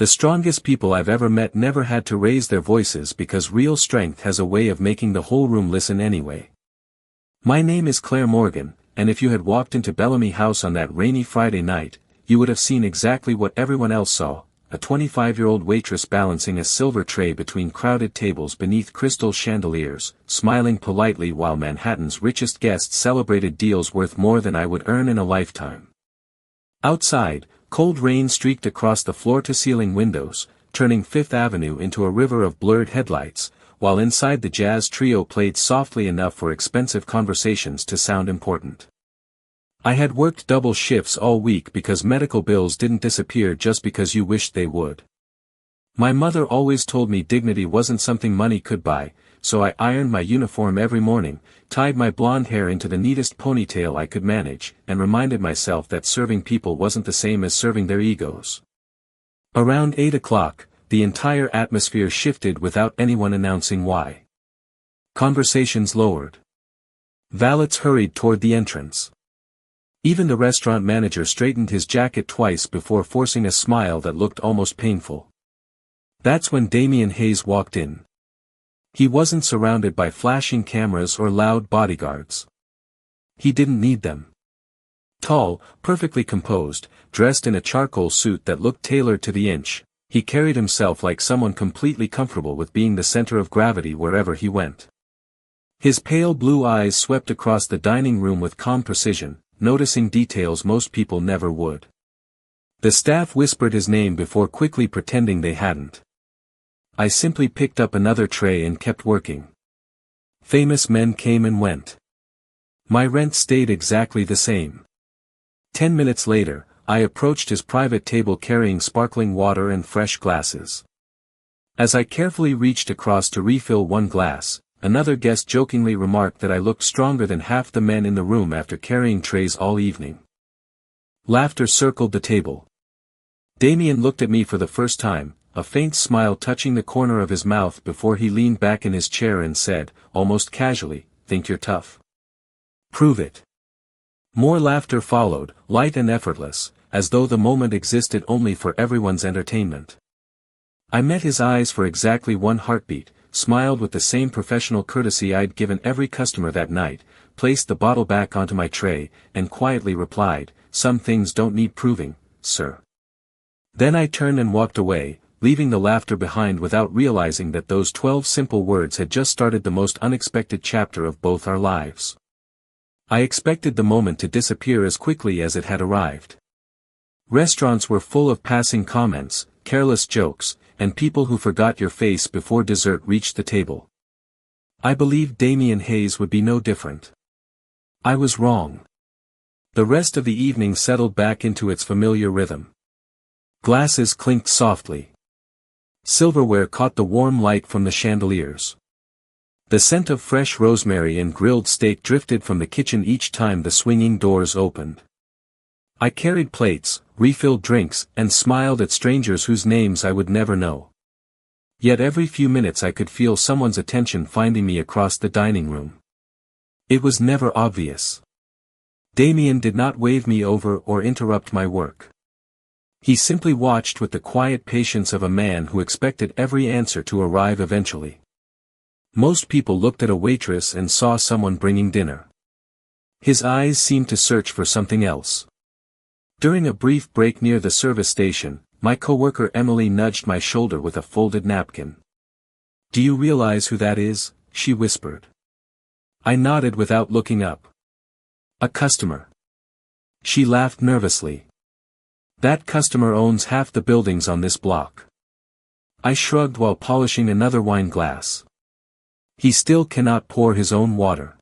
The strongest people I've ever met never had to raise their voices because real strength has a way of making the whole room listen anyway. My name is Claire Morgan, and if you had walked into Bellamy House on that rainy Friday night, you would have seen exactly what everyone else saw, a 25-year-old waitress balancing a silver tray between crowded tables beneath crystal chandeliers, smiling politely while Manhattan's richest guests celebrated deals worth more than I would earn in a lifetime. Outside, cold rain streaked across the floor-to-ceiling windows, turning Fifth Avenue into a river of blurred headlights, while inside the jazz trio played softly enough for expensive conversations to sound important. I had worked double shifts all week because medical bills didn't disappear just because you wished they would. My mother always told me dignity wasn't something money could buy, so I ironed my uniform every morning, tied my blonde hair into the neatest ponytail I could manage, and reminded myself that serving people wasn't the same as serving their egos. Around 8 o'clock, the entire atmosphere shifted without anyone announcing why. Conversations lowered. Valets hurried toward the entrance. Even the restaurant manager straightened his jacket twice before forcing a smile that looked almost painful. That's when Damian Hayes walked in. He wasn't surrounded by flashing cameras or loud bodyguards. He didn't need them. Tall, perfectly composed, dressed in a charcoal suit that looked tailored to the inch, he carried himself like someone completely comfortable with being the center of gravity wherever he went. His pale blue eyes swept across the dining room with calm precision, noticing details most people never would. The staff whispered his name before quickly pretending they hadn't. I simply picked up another tray and kept working. Famous men came and went. My rent stayed exactly the same. 10 minutes later, I approached his private table carrying sparkling water and fresh glasses. As I carefully reached across to refill one glass, another guest jokingly remarked that I looked stronger than half the men in the room after carrying trays all evening. Laughter circled the table. Damian looked at me for the first time, a faint smile touching the corner of his mouth before he leaned back in his chair and said, almost casually, "Think you're tough? Prove it." More laughter followed, light and effortless, as though the moment existed only for everyone's entertainment. I met his eyes for exactly one heartbeat, smiled with the same professional courtesy I'd given every customer that night, placed the bottle back onto my tray, and quietly replied, "Some things don't need proving, sir." Then I turned and walked away, leaving the laughter behind without realizing that those 12 simple words had just started the most unexpected chapter of both our lives. I expected the moment to disappear as quickly as it had arrived. Restaurants were full of passing comments, careless jokes, and people who forgot your face before dessert reached the table. I believed Damian Hayes would be no different. I was wrong. The rest of the evening settled back into its familiar rhythm. Glasses clinked softly. Silverware caught the warm light from the chandeliers. The scent of fresh rosemary and grilled steak drifted from the kitchen each time the swinging doors opened. I carried plates, refilled drinks, and smiled at strangers whose names I would never know. Yet every few minutes I could feel someone's attention finding me across the dining room. It was never obvious. Damian did not wave me over or interrupt my work. He simply watched with the quiet patience of a man who expected every answer to arrive eventually. Most people looked at a waitress and saw someone bringing dinner. His eyes seemed to search for something else. During a brief break near the service station, my coworker Emily nudged my shoulder with a folded napkin. "Do you realize who that is?" she whispered. I nodded without looking up. "A customer." She laughed nervously. "That customer owns half the buildings on this block." I shrugged while polishing another wine glass. "He still cannot pour his own water."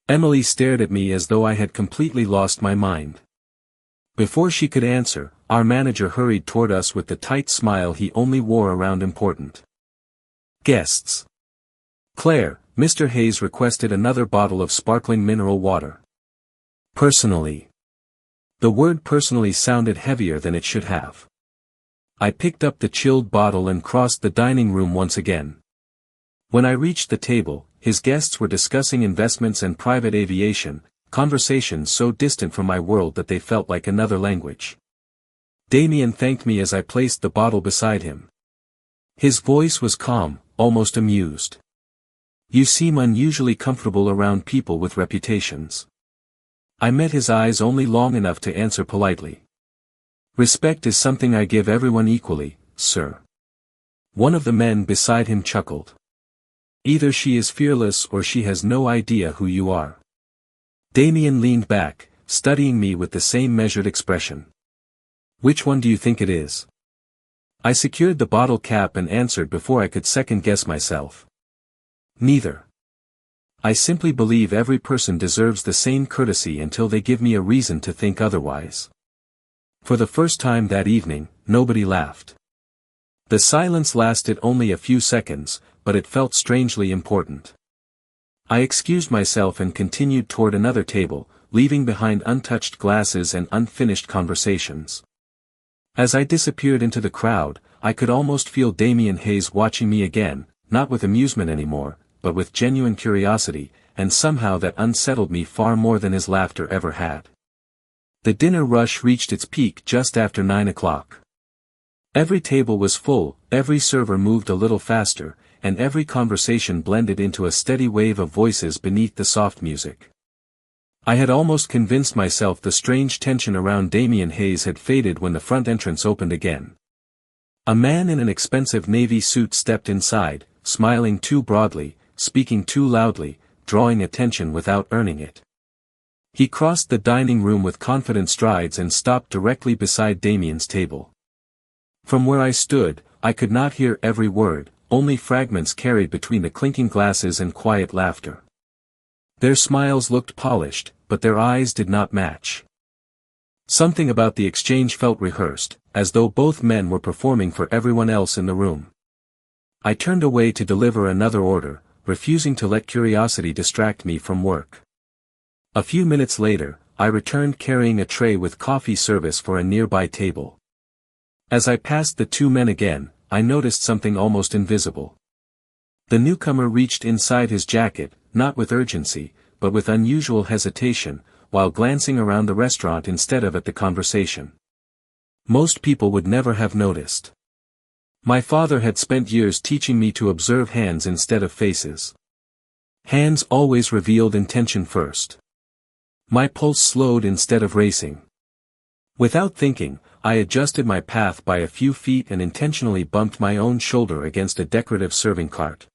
Emily stared at me as though I had completely lost my mind. Before she could answer, our manager hurried toward us with the tight smile he only wore around important guests. "Claire, Mr. Hayes requested another bottle of sparkling mineral water." "Personally." The word personally sounded heavier than it should have. I picked up the chilled bottle and crossed the dining room once again. When I reached the table, his guests were discussing investments and private aviation, conversations so distant from my world that they felt like another language. Damien thanked me as I placed the bottle beside him. His voice was calm, almost amused. You seem unusually comfortable around people with reputations. I met his eyes only long enough to answer politely. Respect is something I give everyone equally, sir. One of the men beside him chuckled. Either she is fearless or she has no idea who you are. Damien leaned back, studying me with the same measured expression. Which one do you think it is? I secured the bottle cap and answered before I could second-guess myself. Neither. I simply believe every person deserves the same courtesy until they give me a reason to think otherwise. For the first time that evening, nobody laughed. The silence lasted only a few seconds, but it felt strangely important. I excused myself and continued toward another table, leaving behind untouched glasses and unfinished conversations. As I disappeared into the crowd, I could almost feel Damien Hayes watching me again, not with amusement anymore, but with genuine curiosity, and somehow that unsettled me far more than his laughter ever had. The dinner rush reached its peak just after 9 o'clock. Every table was full, every server moved a little faster, and every conversation blended into a steady wave of voices beneath the soft music. I had almost convinced myself the strange tension around Damien Hayes had faded when the front entrance opened again. A man in an expensive navy suit stepped inside, smiling too broadly, speaking too loudly, drawing attention without earning it. He crossed the dining room with confident strides and stopped directly beside Damien's table. From where I stood, I could not hear every word, only fragments carried between the clinking glasses and quiet laughter. Their smiles looked polished, but their eyes did not match. Something about the exchange felt rehearsed, as though both men were performing for everyone else in the room. I turned away to deliver another order, refusing to let curiosity distract me from work. A few minutes later, I returned carrying a tray with coffee service for a nearby table. As I passed the two men again, I noticed something almost invisible. The newcomer reached inside his jacket, not with urgency, but with unusual hesitation, while glancing around the restaurant instead of at the conversation. Most people would never have noticed. My father had spent years teaching me to observe hands instead of faces. Hands always revealed intention first. My pulse slowed instead of racing. Without thinking, I adjusted my path by a few feet and intentionally bumped my own shoulder against a decorative serving cart.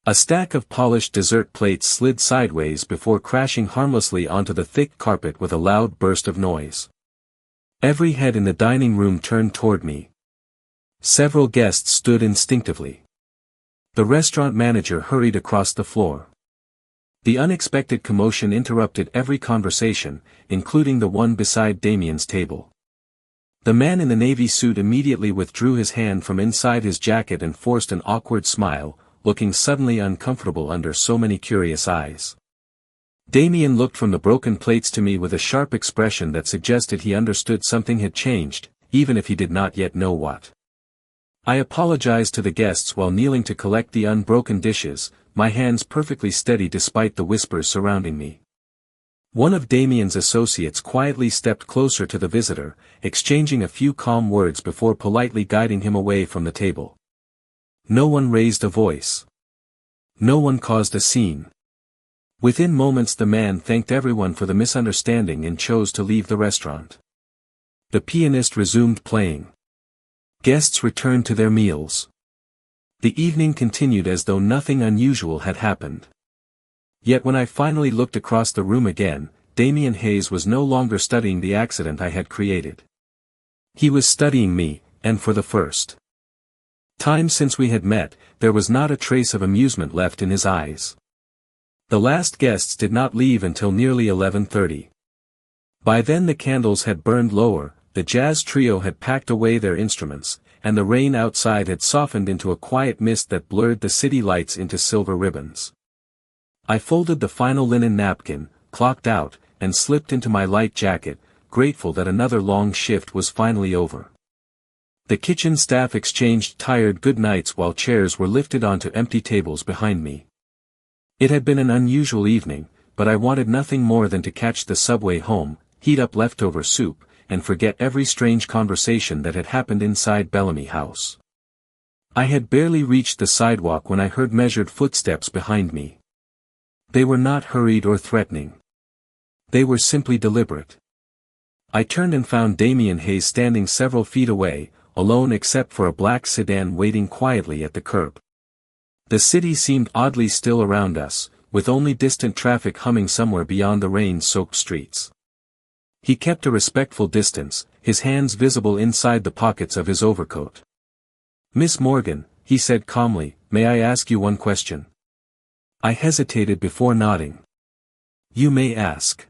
A stack of polished dessert plates slid sideways before crashing harmlessly onto the thick carpet with a loud burst of noise. Every head in the dining room turned toward me. Several guests stood instinctively. The restaurant manager hurried across the floor. The unexpected commotion interrupted every conversation, including the one beside Damien's table. The man in the navy suit immediately withdrew his hand from inside his jacket and forced an awkward smile, looking suddenly uncomfortable under so many curious eyes. Damien looked from the broken plates to me with a sharp expression that suggested he understood something had changed, even if he did not yet know what. I apologized to the guests while kneeling to collect the unbroken dishes, my hands perfectly steady despite the whispers surrounding me. One of Damien's associates quietly stepped closer to the visitor, exchanging a few calm words before politely guiding him away from the table. No one raised a voice. No one caused a scene. Within moments the man thanked everyone for the misunderstanding and chose to leave the restaurant. The pianist resumed playing. Guests returned to their meals. The evening continued as though nothing unusual had happened. Yet when I finally looked across the room again, Damien Hayes was no longer studying the accident I had created. He was studying me, and for the first time since we had met, there was not a trace of amusement left in his eyes. The last guests did not leave until nearly 11:30. By then the candles had burned lower, the jazz trio had packed away their instruments, and the rain outside had softened into a quiet mist that blurred the city lights into silver ribbons. I folded the final linen napkin, clocked out, and slipped into my light jacket, grateful that another long shift was finally over. The kitchen staff exchanged tired good nights while chairs were lifted onto empty tables behind me. It had been an unusual evening, but I wanted nothing more than to catch the subway home, heat up leftover soup, and forget every strange conversation that had happened inside Bellamy House. I had barely reached the sidewalk when I heard measured footsteps behind me. They were not hurried or threatening. They were simply deliberate. I turned and found Damian Hayes standing several feet away, alone except for a black sedan waiting quietly at the curb. The city seemed oddly still around us, with only distant traffic humming somewhere beyond the rain-soaked streets. He kept a respectful distance, his hands visible inside the pockets of his overcoat. "Miss Morgan," he said calmly, "may I ask you one question?" I hesitated before nodding. "You may ask.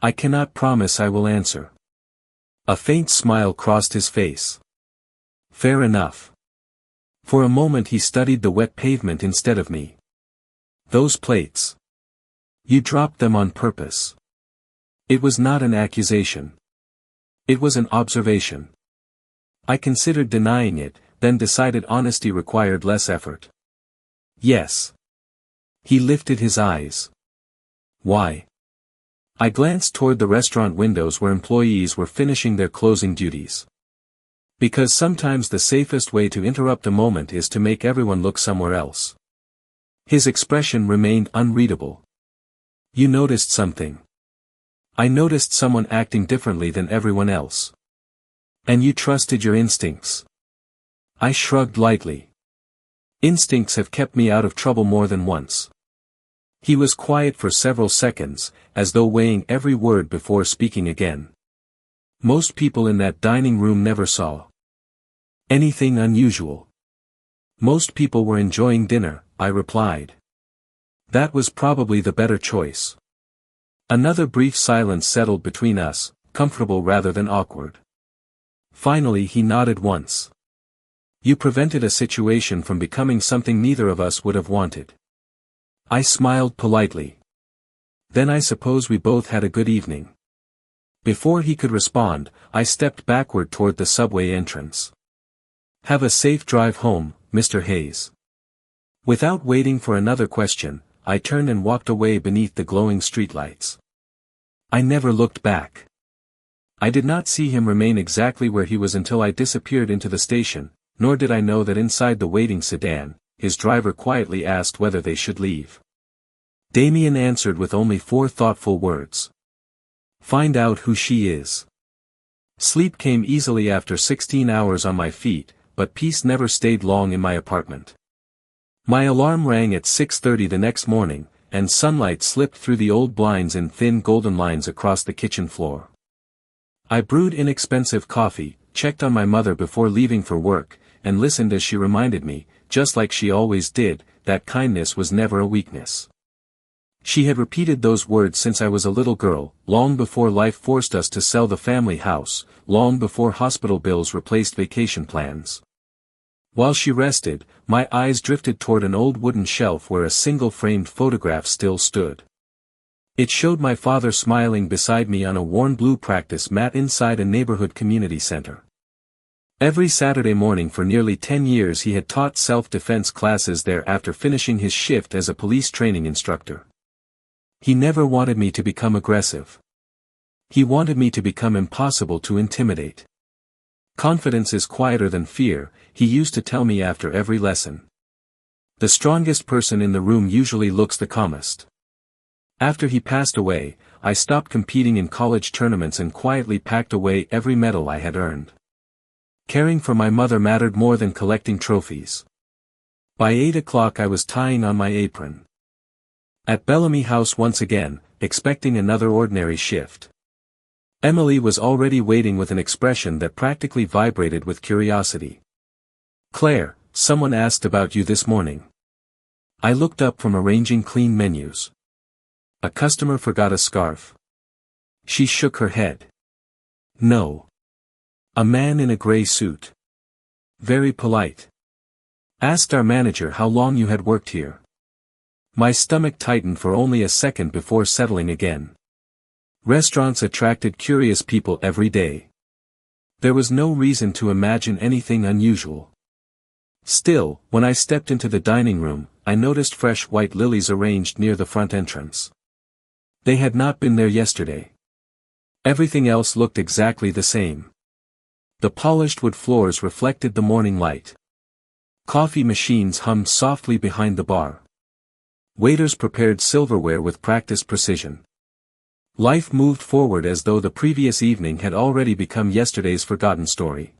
I cannot promise I will answer." A faint smile crossed his face. "Fair enough." For a moment he studied the wet pavement instead of me. "Those plates. You dropped them on purpose." It was not an accusation. It was an observation. I considered denying it, then decided honesty required less effort. "Yes." He lifted his eyes. "Why?" I glanced toward the restaurant windows where employees were finishing their closing duties. "Because sometimes the safest way to interrupt a moment is to make everyone look somewhere else." His expression remained unreadable. "You noticed something." "I noticed someone acting differently than everyone else." "And you trusted your instincts." I shrugged lightly. "Instincts have kept me out of trouble more than once." He was quiet for several seconds, as though weighing every word before speaking again. "Most people in that dining room never saw anything unusual. Most people were enjoying dinner," I replied. "That was probably the better choice." Another brief silence settled between us, comfortable rather than awkward. Finally he nodded once. "You prevented a situation from becoming something neither of us would have wanted." I smiled politely. "Then I suppose we both had a good evening." Before he could respond, I stepped backward toward the subway entrance. "Have a safe drive home, Mr. Hayes." Without waiting for another question, I turned and walked away beneath the glowing streetlights. I never looked back. I did not see him remain exactly where he was until I disappeared into the station, nor did I know that inside the waiting sedan, his driver quietly asked whether they should leave. Damian answered with only 4 thoughtful words. "Find out who she is." Sleep came easily after 16 hours on my feet, but peace never stayed long in my apartment. My alarm rang at 6:30 the next morning, and sunlight slipped through the old blinds in thin golden lines across the kitchen floor. I brewed inexpensive coffee, checked on my mother before leaving for work, and listened as she reminded me, just like she always did, that kindness was never a weakness. She had repeated those words since I was a little girl, long before life forced us to sell the family house, long before hospital bills replaced vacation plans. While she rested, my eyes drifted toward an old wooden shelf where a single framed photograph still stood. It showed my father smiling beside me on a worn blue practice mat inside a neighborhood community center. Every Saturday morning for nearly 10 years he had taught self-defense classes there after finishing his shift as a police training instructor. He never wanted me to become aggressive. He wanted me to become impossible to intimidate. "Confidence is quieter than fear," he used to tell me after every lesson. "The strongest person in the room usually looks the calmest." After he passed away, I stopped competing in college tournaments and quietly packed away every medal I had earned. Caring for my mother mattered more than collecting trophies. By 8 o'clock I was tying on my apron. At Bellamy House once again, expecting another ordinary shift. Emily was already waiting with an expression that practically vibrated with curiosity. "Claire, someone asked about you this morning." I looked up from arranging clean menus. "A customer forgot a scarf." She shook her head. "No. A man in a gray suit. Very polite. Asked our manager how long you had worked here." My stomach tightened for only a second before settling again. Restaurants attracted curious people every day. There was no reason to imagine anything unusual. Still, when I stepped into the dining room, I noticed fresh white lilies arranged near the front entrance. They had not been there yesterday. Everything else looked exactly the same. The polished wood floors reflected the morning light. Coffee machines hummed softly behind the bar. Waiters prepared silverware with practiced precision. Life moved forward as though the previous evening had already become yesterday's forgotten story.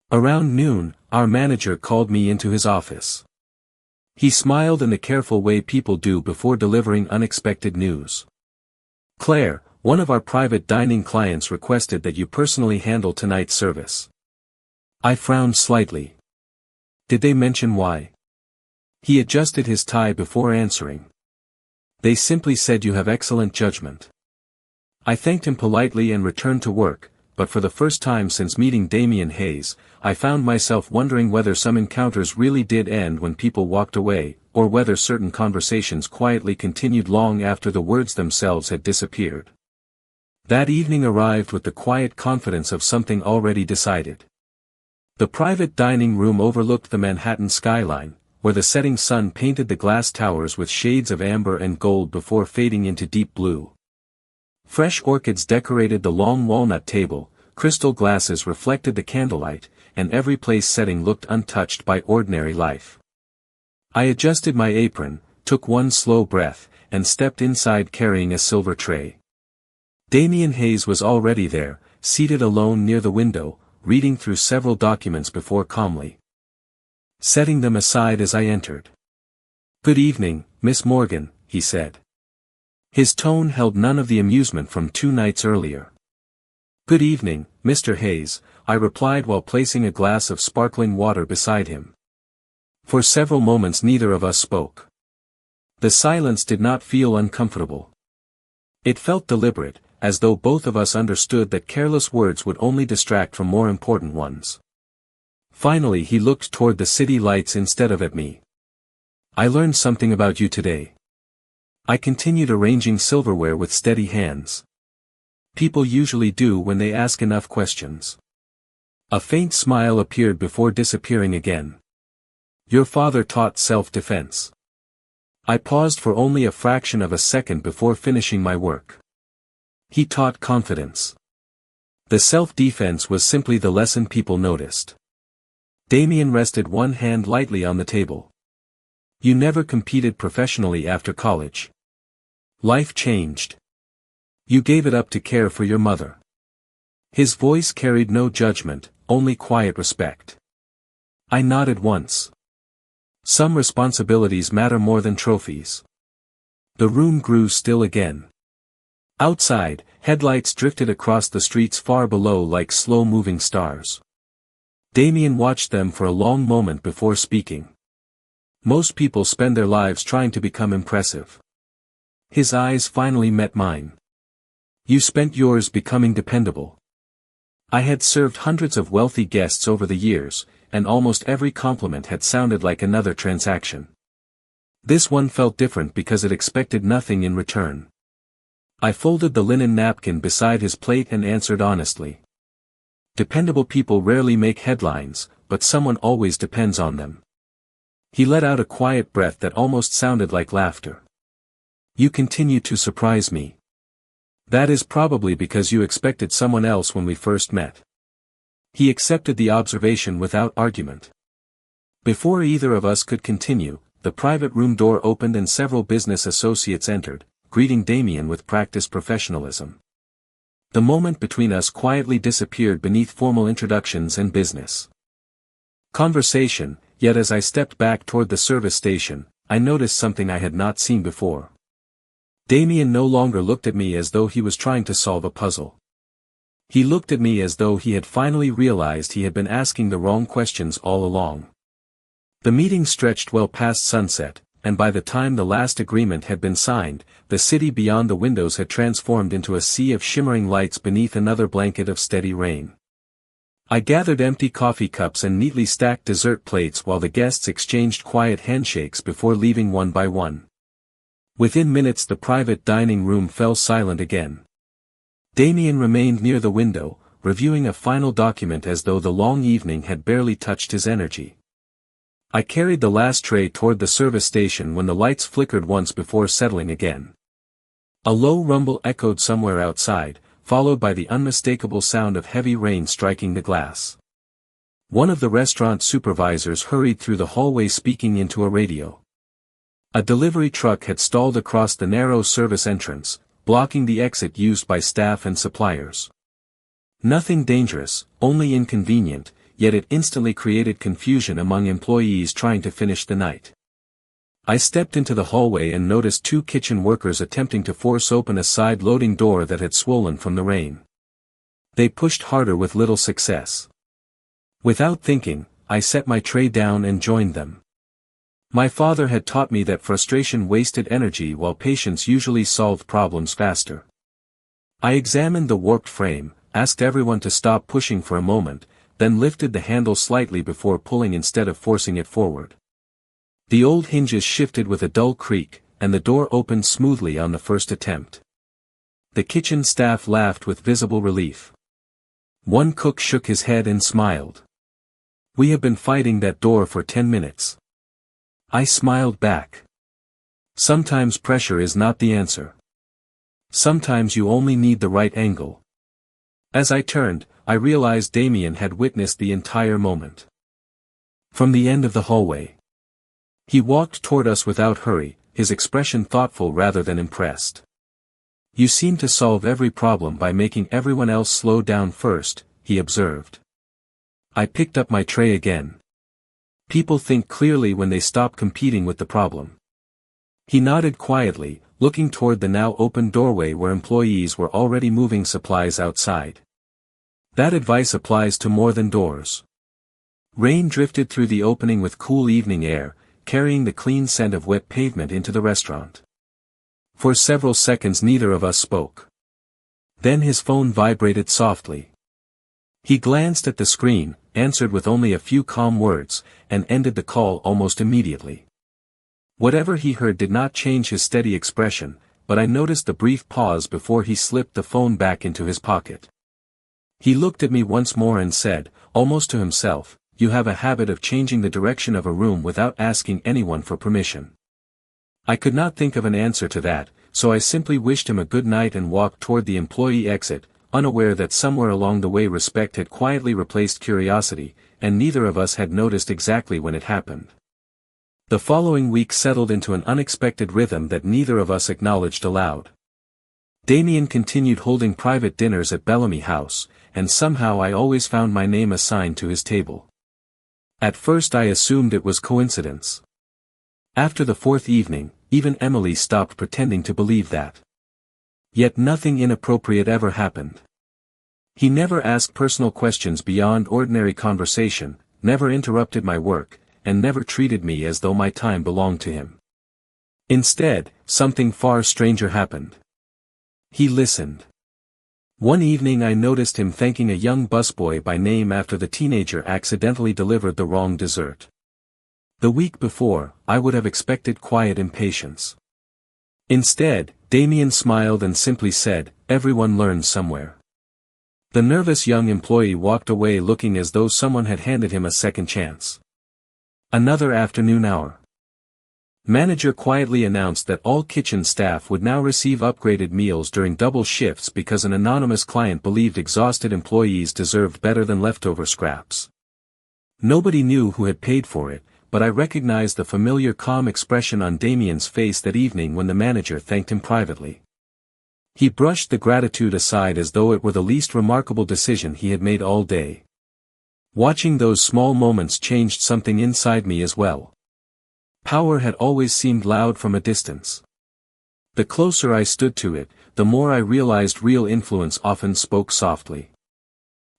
Around noon, our manager called me into his office. He smiled in the careful way people do before delivering unexpected news. "Claire, one of our private dining clients requested that you personally handle tonight's service." I frowned slightly. "Did they mention why?" He adjusted his tie before answering. "They simply said you have excellent judgment." I thanked him politely and returned to work, but for the first time since meeting Damian Hayes, I found myself wondering whether some encounters really did end when people walked away, or whether certain conversations quietly continued long after the words themselves had disappeared. That evening arrived with the quiet confidence of something already decided. The private dining room overlooked the Manhattan skyline, where the setting sun painted the glass towers with shades of amber and gold before fading into deep blue. Fresh orchids decorated the long walnut table, crystal glasses reflected the candlelight, and every place setting looked untouched by ordinary life. I adjusted my apron, took one slow breath, and stepped inside carrying a silver tray. Damian Hayes was already there, seated alone near the window, reading through several documents before calmly setting them aside as I entered. "Good evening, Miss Morgan," he said. His tone held none of the amusement from 2 nights earlier. "Good evening, Mr. Hayes," I replied while placing a glass of sparkling water beside him. For several moments neither of us spoke. The silence did not feel uncomfortable. It felt deliberate, as though both of us understood that careless words would only distract from more important ones. Finally he looked toward the city lights instead of at me. "I learned something about you today." I continued arranging silverware with steady hands. People usually do when they ask enough questions. A faint smile appeared before disappearing again. "Your father taught self-defense." I paused for only a fraction of a second before finishing my work. "He taught confidence." The self-defense was simply the lesson people noticed. Damian rested one hand lightly on the table. "You never competed professionally after college. Life changed. You gave it up to care for your mother." His voice carried no judgment, only quiet respect. I nodded once. Some responsibilities matter more than trophies. The room grew still again. Outside, headlights drifted across the streets far below like slow-moving stars. Damian watched them for a long moment before speaking. Most people spend their lives trying to become impressive. His eyes finally met mine. "You spent yours becoming dependable." I had served hundreds of wealthy guests over the years, and almost every compliment had sounded like another transaction. This one felt different because it expected nothing in return. I folded the linen napkin beside his plate and answered honestly. Dependable people rarely make headlines, but someone always depends on them. He let out a quiet breath that almost sounded like laughter. "You continue to surprise me." "That is probably because you expected someone else when we first met." He accepted the observation without argument. Before either of us could continue, the private room door opened and several business associates entered, greeting Damian with practiced professionalism. The moment between us quietly disappeared beneath formal introductions and business conversation, yet as I stepped back toward the service station, I noticed something I had not seen before. Damian no longer looked at me as though he was trying to solve a puzzle. He looked at me as though he had finally realized he had been asking the wrong questions all along. The meeting stretched well past sunset, and by the time the last agreement had been signed, the city beyond the windows had transformed into a sea of shimmering lights beneath another blanket of steady rain. I gathered empty coffee cups and neatly stacked dessert plates while the guests exchanged quiet handshakes before leaving one by one. Within minutes the private dining room fell silent again. Damian remained near the window, reviewing a final document as though the long evening had barely touched his energy. I carried the last tray toward the service station when the lights flickered once before settling again. A low rumble echoed somewhere outside, followed by the unmistakable sound of heavy rain striking the glass. One of the restaurant supervisors hurried through the hallway speaking into a radio. A delivery truck had stalled across the narrow service entrance, blocking the exit used by staff and suppliers. Nothing dangerous, only inconvenient, yet it instantly created confusion among employees trying to finish the night. I stepped into the hallway and noticed two kitchen workers attempting to force open a side-loading door that had swollen from the rain. They pushed harder with little success. Without thinking, I set my tray down and joined them. My father had taught me that frustration wasted energy while patience usually solved problems faster. I examined the warped frame, asked everyone to stop pushing for a moment, then lifted the handle slightly before pulling instead of forcing it forward. The old hinges shifted with a dull creak, and the door opened smoothly on the first attempt. The kitchen staff laughed with visible relief. One cook shook his head and smiled. "We have been fighting that door for 10 minutes. I smiled back. Sometimes pressure is not the answer. Sometimes you only need the right angle. As I turned, I realized Damien had witnessed the entire moment. From the end of the hallway. He walked toward us without hurry, his expression thoughtful rather than impressed. You seem to solve every problem by making everyone else slow down first, he observed. I picked up my tray again. People think clearly when they stop competing with the problem. He nodded quietly, looking toward the now open doorway where employees were already moving supplies outside. That advice applies to more than doors. Rain drifted through the opening with cool evening air, carrying the clean scent of wet pavement into the restaurant. For several seconds neither of us spoke. Then his phone vibrated softly. He glanced at the screen, answered with only a few calm words, and ended the call almost immediately. Whatever he heard did not change his steady expression, but I noticed the brief pause before he slipped the phone back into his pocket. He looked at me once more and said, almost to himself, "You have a habit of changing the direction of a room without asking anyone for permission." I could not think of an answer to that, so I simply wished him a good night and walked toward the employee exit, unaware that somewhere along the way respect had quietly replaced curiosity, and neither of us had noticed exactly when it happened. The following week settled into an unexpected rhythm that neither of us acknowledged aloud. Damien continued holding private dinners at Bellamy House, and somehow I always found my name assigned to his table. At first I assumed it was coincidence. After the fourth evening, even Emily stopped pretending to believe that. Yet nothing inappropriate ever happened. He never asked personal questions beyond ordinary conversation, never interrupted my work, and never treated me as though my time belonged to him. Instead, something far stranger happened. He listened. One evening I noticed him thanking a young busboy by name after the teenager accidentally delivered the wrong dessert. The week before, I would have expected quiet impatience. Instead, Damien smiled and simply said, "Everyone learns somewhere." The nervous young employee walked away looking as though someone had handed him a second chance. Another afternoon hour. Manager quietly announced that all kitchen staff would now receive upgraded meals during double shifts because an anonymous client believed exhausted employees deserved better than leftover scraps. Nobody knew who had paid for it, but I recognized the familiar calm expression on Damien's face that evening when the manager thanked him privately. He brushed the gratitude aside as though it were the least remarkable decision he had made all day. Watching those small moments changed something inside me as well. Power had always seemed loud from a distance. The closer I stood to it, the more I realized real influence often spoke softly.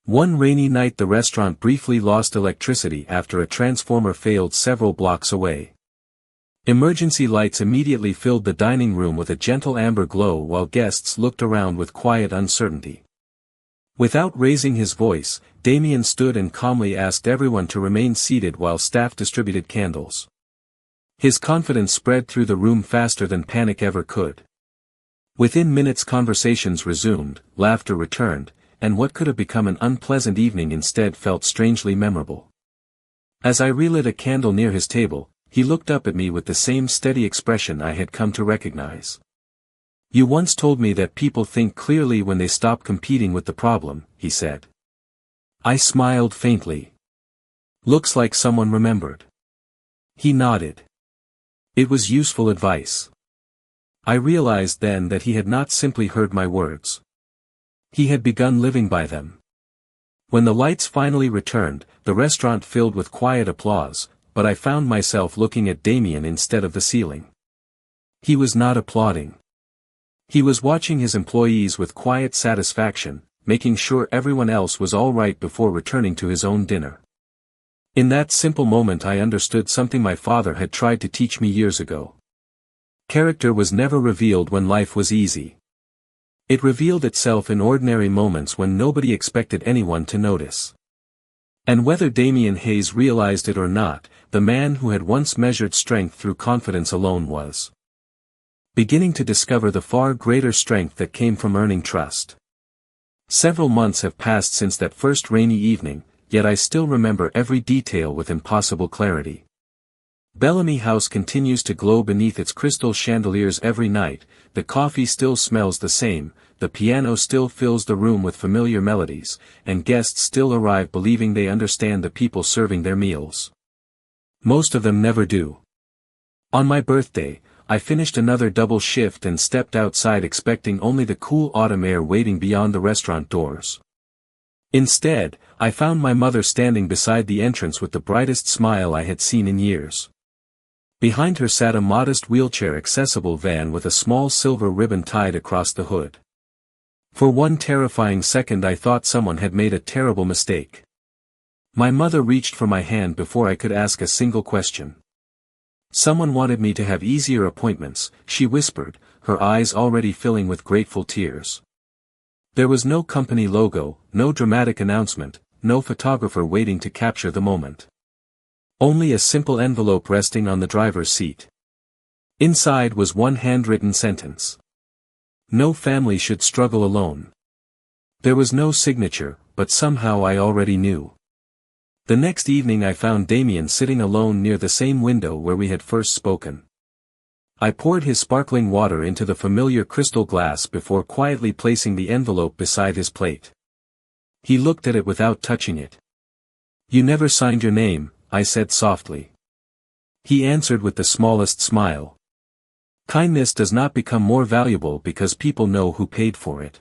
One rainy night the restaurant briefly lost electricity after a transformer failed several blocks away. Emergency lights immediately filled the dining room with a gentle amber glow while guests looked around with quiet uncertainty. Without raising his voice, Damien stood and calmly asked everyone to remain seated while staff distributed candles. His confidence spread through the room faster than panic ever could. Within minutes conversations resumed, laughter returned, and what could have become an unpleasant evening instead felt strangely memorable. As I relit a candle near his table, he looked up at me with the same steady expression I had come to recognize. You once told me that people think clearly when they stop competing with the problem, he said. I smiled faintly. Looks like someone remembered. He nodded. It was useful advice. I realized then that he had not simply heard my words. He had begun living by them. When the lights finally returned, the restaurant filled with quiet applause, but I found myself looking at Damien instead of the ceiling. He was not applauding. He was watching his employees with quiet satisfaction, making sure everyone else was all right before returning to his own dinner. In that simple moment I understood something my father had tried to teach me years ago. Character was never revealed when life was easy. It revealed itself in ordinary moments when nobody expected anyone to notice. And whether Damien Hayes realized it or not, the man who had once measured strength through confidence alone was beginning to discover the far greater strength that came from earning trust. Several months have passed since that first rainy evening, yet I still remember every detail with impossible clarity. Bellamy House continues to glow beneath its crystal chandeliers every night, the coffee still smells the same, the piano still fills the room with familiar melodies, and guests still arrive believing they understand the people serving their meals. Most of them never do. On my birthday, I finished another double shift and stepped outside expecting only the cool autumn air waiting beyond the restaurant doors. Instead, I found my mother standing beside the entrance with the brightest smile I had seen in years. Behind her sat a modest wheelchair-accessible van with a small silver ribbon tied across the hood. For one terrifying second I thought someone had made a terrible mistake. My mother reached for my hand before I could ask a single question. Someone wanted me to have easier appointments, she whispered, her eyes already filling with grateful tears. There was no company logo, no dramatic announcement, no photographer waiting to capture the moment. Only a simple envelope resting on the driver's seat. Inside was one handwritten sentence. No family should struggle alone. There was no signature, but somehow I already knew. The next evening I found Damien sitting alone near the same window where we had first spoken. I poured his sparkling water into the familiar crystal glass before quietly placing the envelope beside his plate. He looked at it without touching it. You never signed your name, I said softly. He answered with the smallest smile. Kindness does not become more valuable because people know who paid for it.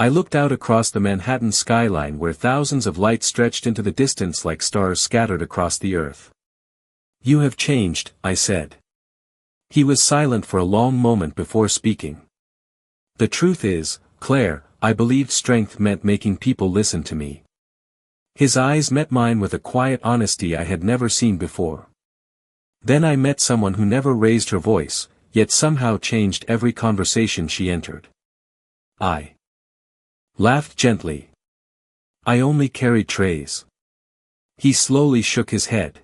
I looked out across the Manhattan skyline where thousands of lights stretched into the distance like stars scattered across the earth. You have changed, I said. He was silent for a long moment before speaking. The truth is, Claire, I believed strength meant making people listen to me. His eyes met mine with a quiet honesty I had never seen before. Then I met someone who never raised her voice, yet somehow changed every conversation she entered. I laughed gently. I only carried trays. He slowly shook his head.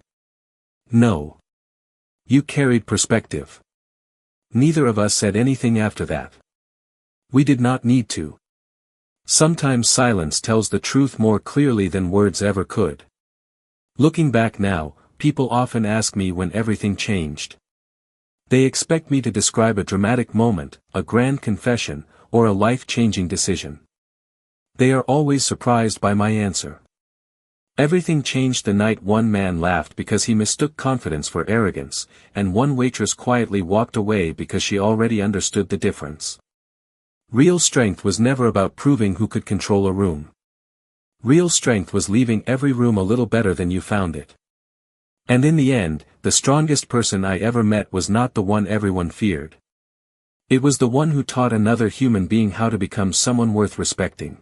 No. You carried perspective. Neither of us said anything after that. We did not need to. Sometimes silence tells the truth more clearly than words ever could. Looking back now, people often ask me when everything changed. They expect me to describe a dramatic moment, a grand confession, or a life-changing decision. They are always surprised by my answer. Everything changed the night one man laughed because he mistook confidence for arrogance, and one waitress quietly walked away because she already understood the difference. Real strength was never about proving who could control a room. Real strength was leaving every room a little better than you found it. And in the end, the strongest person I ever met was not the one everyone feared. It was the one who taught another human being how to become someone worth respecting.